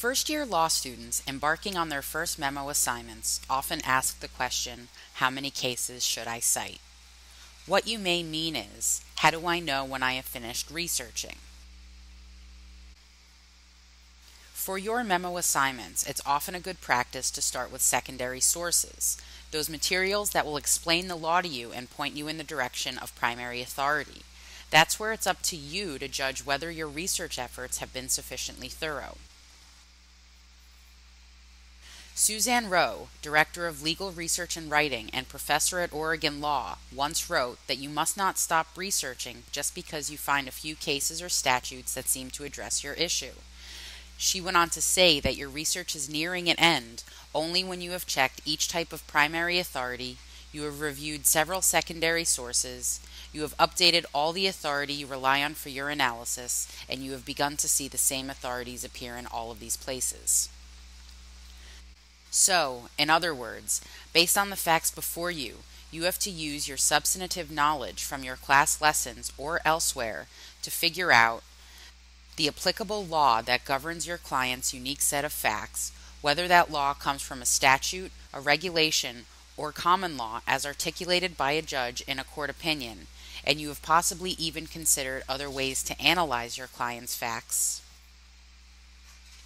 First-year law students embarking on their first memo assignments often ask the question, how many cases should I cite? What you may mean is, how do I know when I have finished researching? For your memo assignments, it's often a good practice to start with secondary sources, those materials that will explain the law to you and point you in the direction of primary authority. That's where it's up to you to judge whether your research efforts have been sufficiently thorough. Suzanne Rowe, Director of Legal Research and Writing and Professor at Oregon Law, once wrote that you must not stop researching just because you find a few cases or statutes that seem to address your issue. She went on to say that your research is nearing an end only when you have checked each type of primary authority, you have reviewed several secondary sources, you have updated all the authority you rely on for your analysis, and you have begun to see the same authorities appear in all of these places. So, in other words, based on the facts before you, you have to use your substantive knowledge from your class lessons or elsewhere to figure out the applicable law that governs your client's unique set of facts, whether that law comes from a statute, a regulation, or common law as articulated by a judge in a court opinion, and you have possibly even considered other ways to analyze your client's facts.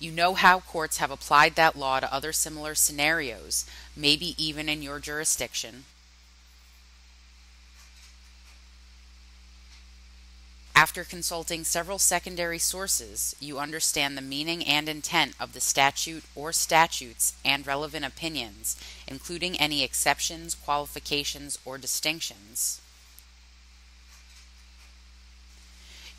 You know how courts have applied that law to other similar scenarios, maybe even in your jurisdiction. After consulting several secondary sources, you understand the meaning and intent of the statute or statutes and relevant opinions, including any exceptions, qualifications, or distinctions.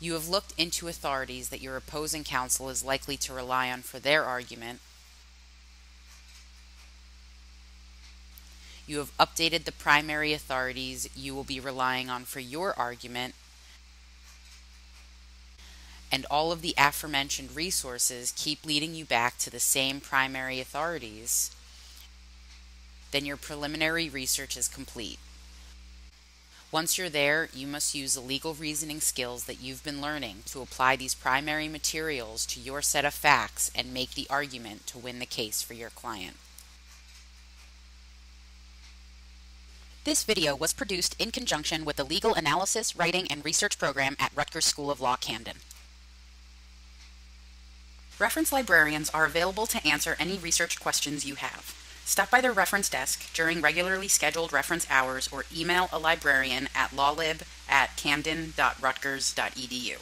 You have looked into authorities that your opposing counsel is likely to rely on for their argument. You have updated the primary authorities you will be relying on for your argument, and all of the aforementioned resources keep leading you back to the same primary authorities, then your preliminary research is complete. Once you're there, you must use the legal reasoning skills that you've been learning to apply these primary materials to your set of facts and make the argument to win the case for your client. This video was produced in conjunction with the Legal Analysis, Writing, and Research program at Rutgers School of Law, Camden. Reference librarians are available to answer any research questions you have. Stop by their reference desk during regularly scheduled reference hours or email a librarian at lawlib@camden.rutgers.edu.